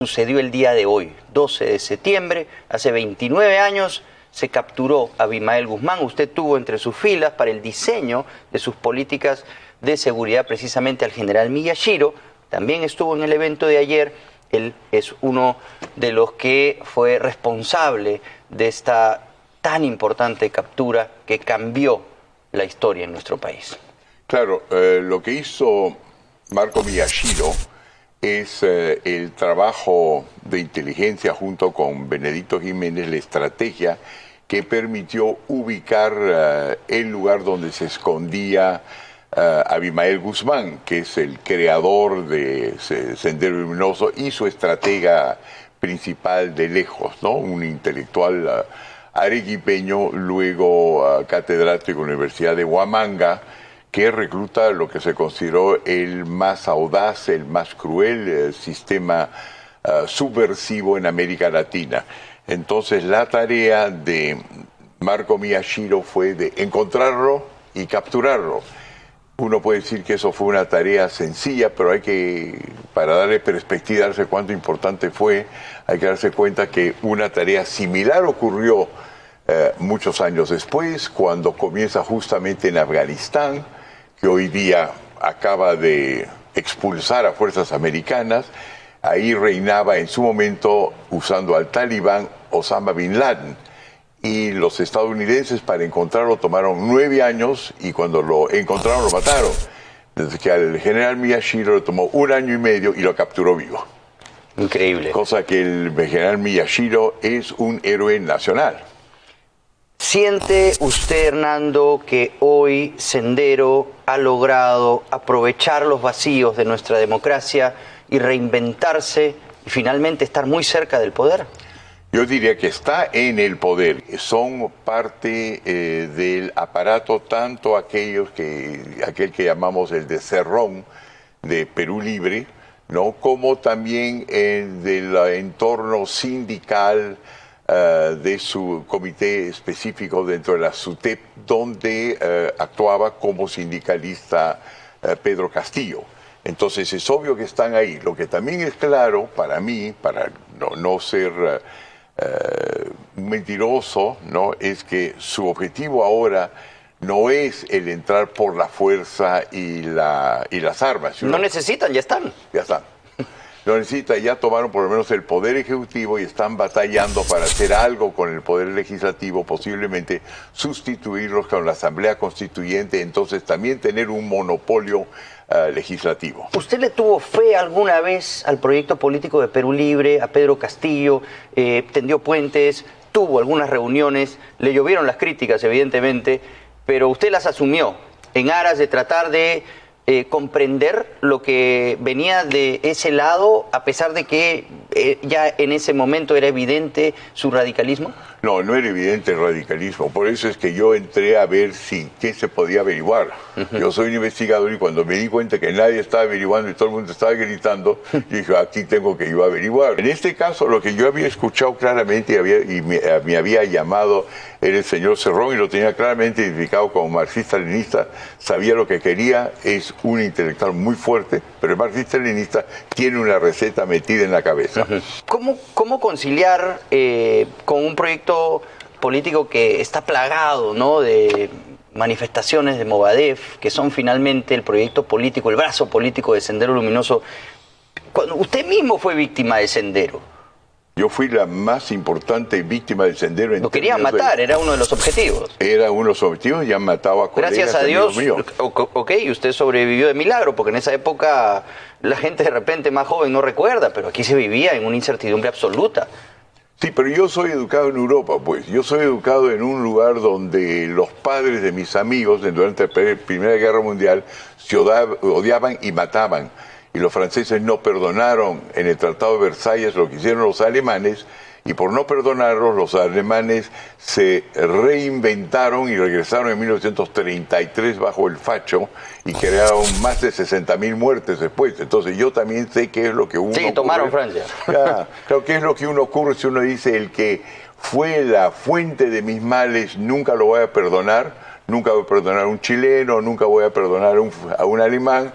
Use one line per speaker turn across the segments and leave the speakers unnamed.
Sucedió el día de hoy, 12 de septiembre, hace 29 años se capturó a Abimael Guzmán. Usted tuvo entre sus filas para el diseño de sus políticas de seguridad precisamente al general Miyashiro. También estuvo en el evento de ayer. Él es uno de los que fue responsable de esta tan importante captura que cambió la historia en nuestro país.
Claro, lo que hizo Marco Miyashiro es el trabajo de inteligencia junto con Benedicto Jiménez, la estrategia que permitió ubicar el lugar donde se escondía Abimael Guzmán, que es el creador de Sendero Luminoso y su estratega principal de lejos, ¿no? Un intelectual arequipeño, luego catedrático de la Universidad de Huamanga, que recluta lo que se consideró el más audaz, el más cruel sistema subversivo en América Latina. Entonces la tarea de Marco Miyashiro fue de encontrarlo y capturarlo. Uno puede decir que eso fue una tarea sencilla, pero hay que, para darle perspectiva, darse cuánto importante fue, hay que darse cuenta que una tarea similar ocurrió muchos años después, cuando comienza justamente en Afganistán, que hoy día acaba de expulsar a fuerzas americanas. Ahí reinaba en su momento, usando al talibán, Osama Bin Laden. Y los estadounidenses para encontrarlo tomaron 9 años y cuando lo encontraron lo mataron. Desde que al general Miyashiro le tomó 1 año y medio y lo capturó vivo.
Increíble.
Cosa que el general Miyashiro es un héroe nacional.
¿Siente usted, Hernando, que hoy Sendero ha logrado aprovechar los vacíos de nuestra democracia y reinventarse y finalmente estar muy cerca del poder?
Yo diría que está en el poder. Son parte del aparato, tanto aquel que llamamos el de Cerrón, de Perú Libre, ¿no? Como también del entorno sindical, de su comité específico dentro de la SUTEP, donde actuaba como sindicalista Pedro Castillo. Entonces es obvio que están ahí. Lo que también es claro para mí, para no ser un mentiroso, ¿no? Es que su objetivo ahora no es el entrar por la fuerza y las armas.
No necesitan, ya están.
Ya están. Lo necesita, ya tomaron por lo menos el poder ejecutivo y están batallando para hacer algo con el poder legislativo, posiblemente sustituirlos con la Asamblea Constituyente, entonces también tener un monopolio legislativo.
¿Usted le tuvo fe alguna vez al proyecto político de Perú Libre, a Pedro Castillo? Tendió puentes, tuvo algunas reuniones, le llovieron las críticas evidentemente, pero usted las asumió en aras de tratar de comprender lo que venía de ese lado, a pesar de que ya en ese momento era evidente su radicalismo.
No, no era evidente el radicalismo, por eso es que yo entré a ver qué se podía averiguar. Yo soy un investigador y cuando me di cuenta que nadie estaba averiguando y todo el mundo estaba gritando, dije, aquí tengo que yo averiguar. En este caso, lo que yo había escuchado claramente y me había llamado era el señor Cerrón y lo tenía claramente identificado como marxista-leninista, sabía lo que quería, es un intelectual muy fuerte, pero el marxista-leninista tiene una receta metida en la cabeza.
¿Cómo conciliar con un proyecto político que está plagado, ¿no?, de manifestaciones de Movadef, que son finalmente el proyecto político, el brazo político de Sendero Luminoso? Cuando usted mismo fue víctima de Sendero. Yo
fui la más importante víctima del Sendero.
Lo querían matar, era uno de los objetivos.
Era uno de los objetivos, ya han matado a colegas.
Gracias a Dios, ok, usted sobrevivió de milagro, porque en esa época la gente de repente más joven no recuerda, pero aquí se vivía en una incertidumbre absoluta.
Sí, pero yo soy educado en Europa, pues. Yo soy educado en un lugar donde los padres de mis amigos durante la Primera Guerra Mundial se odiaban y mataban. Y los franceses no perdonaron en el Tratado de Versalles lo que hicieron los alemanes, y por no perdonarlos, los alemanes se reinventaron y regresaron en 1933 bajo el facho y crearon más de 60.000 muertes después. Entonces yo también sé qué es lo que uno...
Sí, tomaron Francia.
Claro, qué es lo que uno ocurre si uno dice el que fue la fuente de mis males, nunca lo voy a perdonar, nunca voy a perdonar a un chileno, nunca voy a perdonar a un alemán.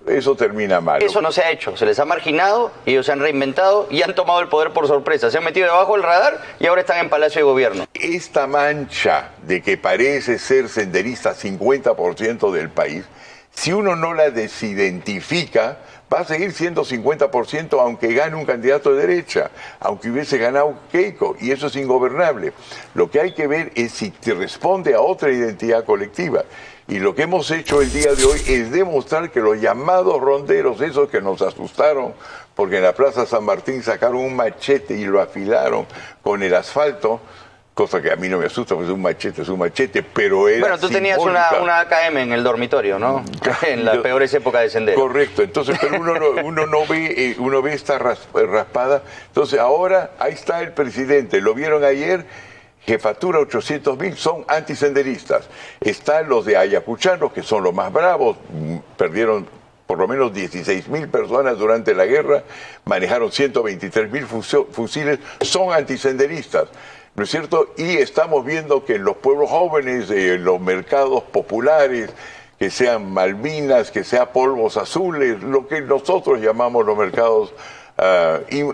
eso termina mal.
Eso no se ha hecho, se les ha marginado, ellos se han reinventado y han tomado el poder por sorpresa, se han metido debajo del radar y ahora están en Palacio de Gobierno.
Esta mancha de que parece ser senderista 50% del país, si uno no la desidentifica, va a seguir siendo 50% aunque gane un candidato de derecha, aunque hubiese ganado Keiko, y eso es ingobernable. Lo que hay que ver es si te responde a otra identidad colectiva. Y lo que hemos hecho el día de hoy es demostrar que los llamados ronderos, esos que nos asustaron, porque en la Plaza San Martín sacaron un machete y lo afilaron con el asfalto, cosa que a mí no me asusta, porque es un machete, pero era
Bueno, tú tenías una AKM en el dormitorio, ¿no? En las peores épocas de Sendero.
Correcto, entonces, pero uno ve esta raspada. Entonces, ahora, ahí está el presidente, lo vieron ayer, jefatura 800.000, son antisenderistas. Están los de Ayacuchano, que son los más bravos, perdieron por lo menos 16.000 personas durante la guerra, manejaron 123.000 fusiles, son antisenderistas. ¿No es cierto? Y estamos viendo que en los pueblos jóvenes, en los mercados populares, que sean Malvinas, que sean Polvos Azules, lo que nosotros llamamos los mercados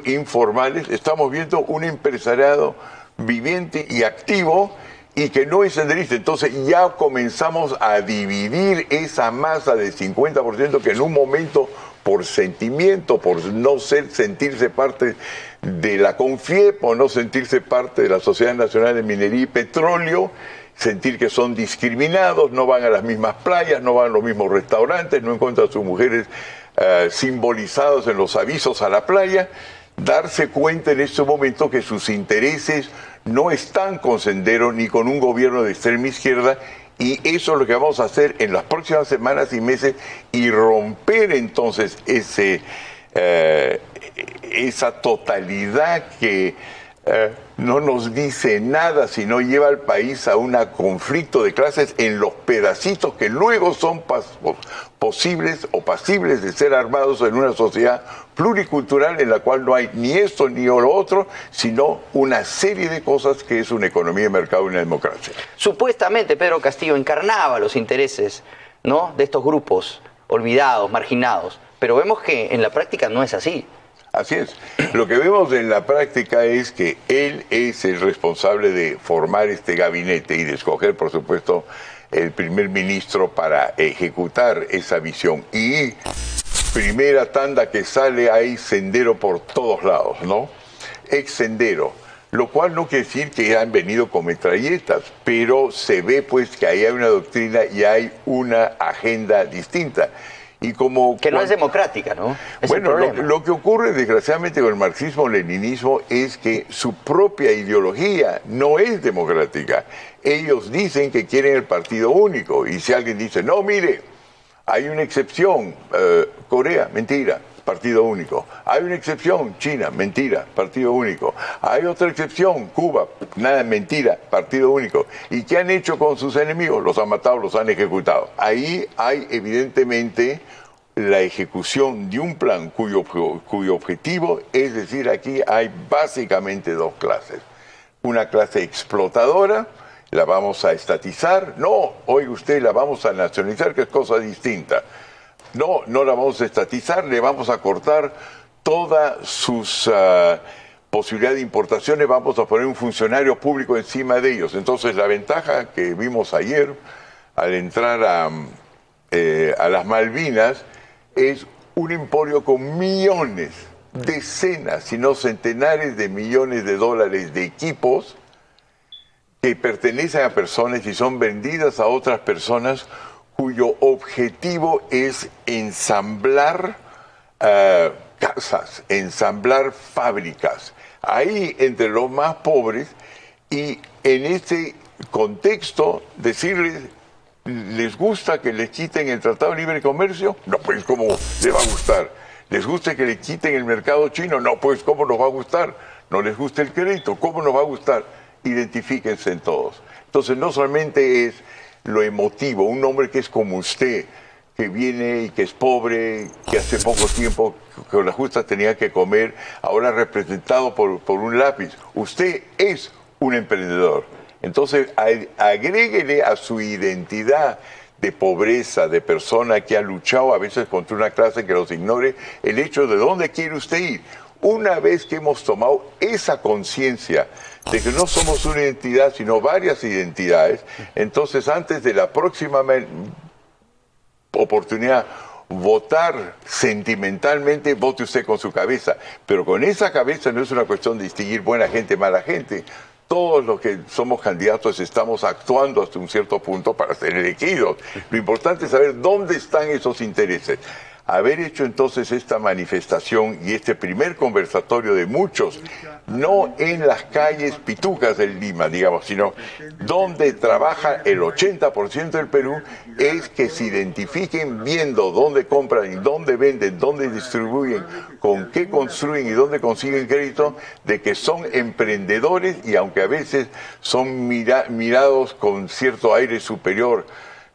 informales, estamos viendo un empresariado viviente y activo y que no es senderista. Entonces ya comenzamos a dividir esa masa de 50% que en un momento, por sentimiento, por no sentirse parte de la CONFIEP o no sentirse parte de la Sociedad Nacional de Minería y Petróleo, sentir que son discriminados, no van a las mismas playas, no van a los mismos restaurantes, no encuentran a sus mujeres simbolizadas en los avisos a la playa, darse cuenta en este momento que sus intereses no están con Sendero ni con un gobierno de extrema izquierda. Y eso es lo que vamos a hacer en las próximas semanas y meses y romper entonces esa totalidad que no nos dice nada, sino lleva al país a un conflicto de clases en los pedacitos que luego son posibles o pasibles de ser armados en una sociedad pluricultural en la cual no hay ni esto ni lo otro, sino una serie de cosas que es una economía de mercado y una democracia.
Supuestamente Pedro Castillo encarnaba los intereses, ¿no?, de estos grupos olvidados, marginados, pero vemos que en la práctica no es así.
Así es. Lo que vemos en la práctica es que él es el responsable de formar este gabinete y de escoger, por supuesto, el primer ministro para ejecutar esa visión. Y primera tanda que sale, hay Sendero por todos lados, ¿no? Ex Sendero. Lo cual no quiere decir que han venido con metralletas, pero se ve pues que ahí hay una doctrina y hay una agenda distinta. Y como
que no es democrática, ¿no?
Bueno, lo que ocurre desgraciadamente con el marxismo-leninismo es que su propia ideología no es democrática. Ellos dicen que quieren el partido único y si alguien dice, no, mire, hay una excepción, Corea, mentira, partido único. Hay una excepción, China, mentira, partido único. Hay otra excepción, Cuba, nada, mentira, partido único. ¿Y qué han hecho con sus enemigos? Los han matado, los han ejecutado. Ahí hay evidentemente la ejecución de un plan cuyo objetivo, es decir, aquí hay básicamente dos clases. Una clase explotadora, la vamos a estatizar. No, oiga usted, la vamos a nacionalizar, que es cosa distinta. No, no la vamos a estatizar, le vamos a cortar todas sus posibilidades de importaciones, vamos a poner un funcionario público encima de ellos. Entonces la ventaja que vimos ayer al entrar a las Malvinas es un emporio con millones, decenas, si no centenares de millones de dólares de equipos que pertenecen a personas y son vendidas a otras personas cuyo objetivo es ensamblar casas, ensamblar fábricas, ahí entre los más pobres, y en este contexto decirles, ¿les gusta que les quiten el Tratado de Libre Comercio? No, pues ¿cómo les va a gustar? ¿Les gusta que le quiten el mercado chino? No, pues ¿cómo nos va a gustar? ¿No les gusta el crédito? ¿Cómo nos va a gustar? Identifíquense en todos. Entonces no solamente es lo emotivo, un hombre que es como usted, que viene y que es pobre, que hace poco tiempo con las justas tenía que comer, ahora representado por un lápiz. Usted es un emprendedor. Entonces agréguele a su identidad de pobreza, de persona que ha luchado a veces contra una clase que los ignore, el hecho de dónde quiere usted ir. Una vez que hemos tomado esa conciencia de que no somos una identidad, sino varias identidades, entonces antes de la próxima oportunidad, votar sentimentalmente, vote usted con su cabeza. Pero con esa cabeza no es una cuestión de distinguir buena gente, mala gente. Todos los que somos candidatos estamos actuando hasta un cierto punto para ser elegidos. Lo importante es saber dónde están esos intereses. Haber hecho entonces esta manifestación y este primer conversatorio de muchos, no en las calles pitucas del Lima, digamos, sino donde trabaja el 80% del Perú, es que se identifiquen viendo dónde compran y dónde venden, dónde distribuyen, con qué construyen y dónde consiguen crédito, de que son emprendedores y aunque a veces son mirados con cierto aire superior,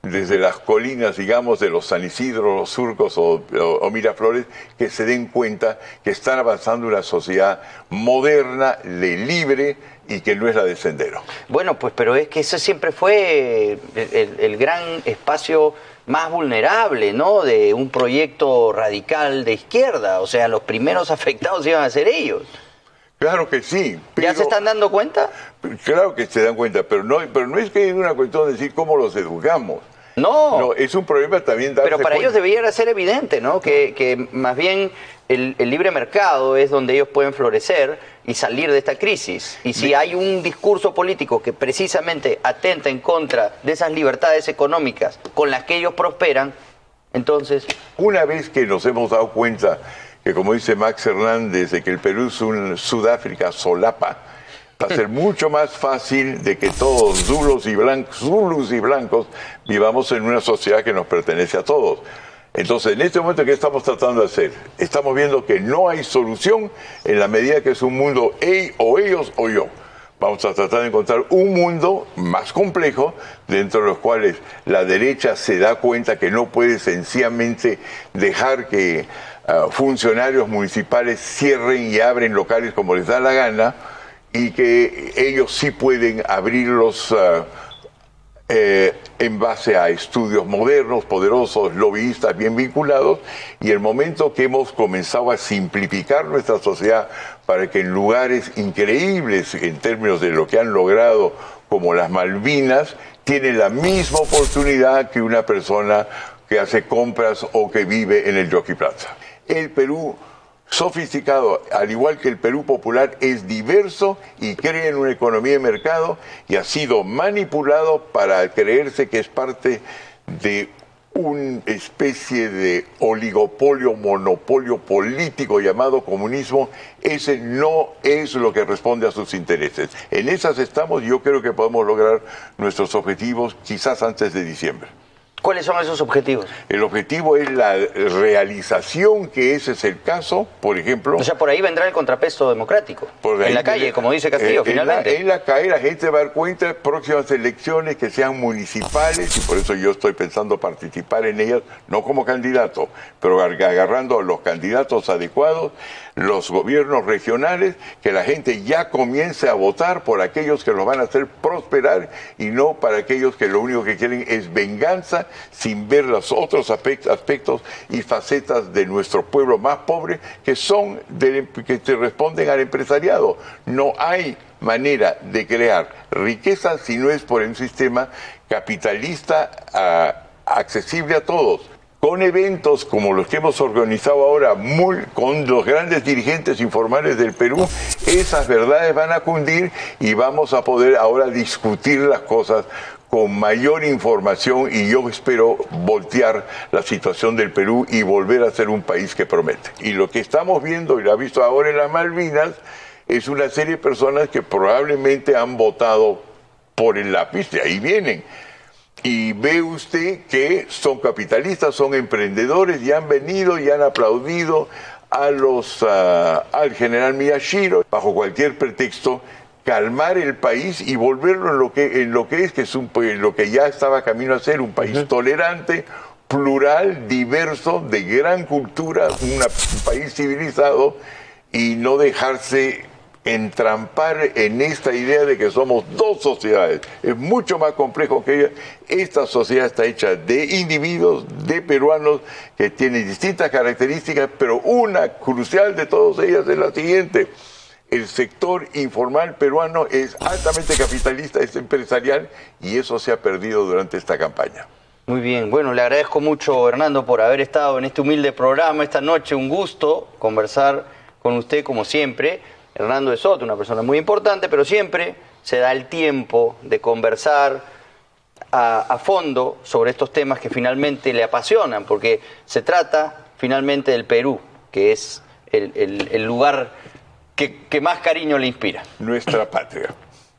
desde las colinas, digamos, de los San Isidro, los Surcos o Miraflores, que se den cuenta que están avanzando una sociedad moderna, libre y que no es la de Sendero.
Bueno, pues pero es que ese siempre fue el gran espacio más vulnerable, ¿no?, de un proyecto radical de izquierda. O sea, los primeros afectados iban a ser ellos.
Claro que sí. Pero,
¿ya se están dando cuenta?
Claro que se dan cuenta, pero no es que es una cuestión de decir cómo los educamos.
No,
es un problema también darse
pero para
cuenta.
ellos debería ser evidente, ¿no?, que más bien el libre mercado es donde ellos pueden florecer y salir de esta crisis. Y si hay un discurso político que precisamente atenta en contra de esas libertades económicas con las que ellos prosperan, entonces...
Una vez que nos hemos dado cuenta que, como dice Max Hernández, de que el Perú es un Sudáfrica solapa, va a ser mucho más fácil de que todos, zulus y blancos, vivamos en una sociedad que nos pertenece a todos. Entonces, en este momento, ¿qué estamos tratando de hacer? Estamos viendo que no hay solución en la medida que es un mundo o ellos o yo. Vamos a tratar de encontrar un mundo más complejo, dentro de los cuales la derecha se da cuenta que no puede sencillamente dejar que funcionarios municipales cierren y abren locales como les da la gana, y que ellos sí pueden abrirlos en base a estudios modernos, poderosos, lobbyistas bien vinculados, y el momento que hemos comenzado a simplificar nuestra sociedad para que en lugares increíbles en términos de lo que han logrado, como las Malvinas, tienen la misma oportunidad que una persona que hace compras o que vive en el Jockey Plaza. El Perú sofisticado, al igual que el Perú popular, es diverso y cree en una economía de mercado y ha sido manipulado para creerse que es parte de una especie de oligopolio, monopolio político llamado comunismo. Ese no es lo que responde a sus intereses. En esas estamos y yo creo que podemos lograr nuestros objetivos quizás antes de diciembre.
¿Cuáles son esos objetivos?
El objetivo es la realización, que ese es el caso, por ejemplo...
O sea, por ahí vendrá el contrapeso democrático. En la calle, como dice Castillo, finalmente.
En la calle la gente va a dar cuenta de próximas elecciones que sean municipales, y por eso yo estoy pensando participar en ellas, no como candidato, pero agarrando a los candidatos adecuados, los gobiernos regionales, que la gente ya comience a votar por aquellos que los van a hacer prosperar y no para aquellos que lo único que quieren es venganza, sin ver los otros aspectos y facetas de nuestro pueblo más pobre, que son que te responden al empresariado. No hay manera de crear riqueza si no es por un sistema capitalista accesible a todos. Con eventos como los que hemos organizado ahora, con los grandes dirigentes informales del Perú, esas verdades van a cundir y vamos a poder ahora discutir las cosas con mayor información, y yo espero voltear la situación del Perú y volver a ser un país que promete. Y lo que estamos viendo, y lo ha visto ahora en las Malvinas, es una serie de personas que probablemente han votado por el lápiz, de ahí vienen. Y ve usted que son capitalistas, son emprendedores, y han venido y han aplaudido al general Miyashiro, bajo cualquier pretexto, calmar el país y volverlo en lo que es lo que ya estaba camino a ser un país tolerante, plural, diverso, de gran cultura, un país civilizado, y no dejarse entrampar en esta idea de que somos dos sociedades. Es mucho más complejo que ella. Esta sociedad está hecha de individuos, de peruanos, que tienen distintas características, pero una crucial de todas ellas es la siguiente. El sector informal peruano es altamente capitalista, es empresarial, y eso se ha perdido durante esta campaña.
Muy bien, bueno, le agradezco mucho, Hernando, por haber estado en este humilde programa esta noche. Un gusto conversar con usted como siempre. Hernando de Soto, una persona muy importante, pero siempre se da el tiempo de conversar a fondo sobre estos temas que finalmente le apasionan, porque se trata finalmente del Perú, que es el lugar que más cariño le inspira.
Nuestra patria.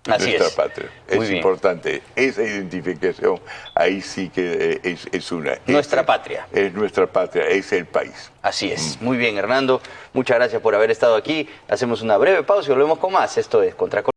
Así
nuestra
es.
patria.
Muy
Es
bien.
importante. Esa identificación, ahí sí que es una.
Nuestra patria.
Es nuestra patria, es el país.
Así es. Muy bien, Hernando. Muchas gracias por haber estado aquí. Hacemos una breve pausa y volvemos con más. Esto es Contra